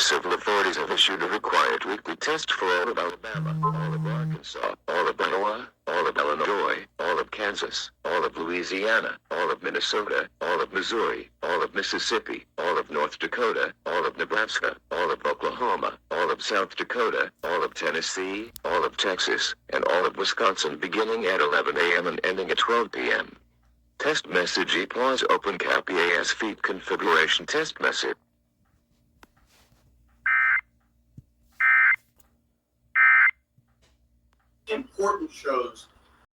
civil authorities have issued a required weekly test for all of Alabama, all of Arkansas, all of Iowa, all of Illinois, all of Kansas, all of Louisiana, all of Minnesota, all of Missouri, all of Mississippi, all of North Dakota, all of Nebraska, all of Oklahoma, all of South Dakota, all of Tennessee, all of Texas, and all of Wisconsin beginning at 11 a.m. and ending at 12 p.m. Test message pause open cap EAS feed configuration test message. Important shows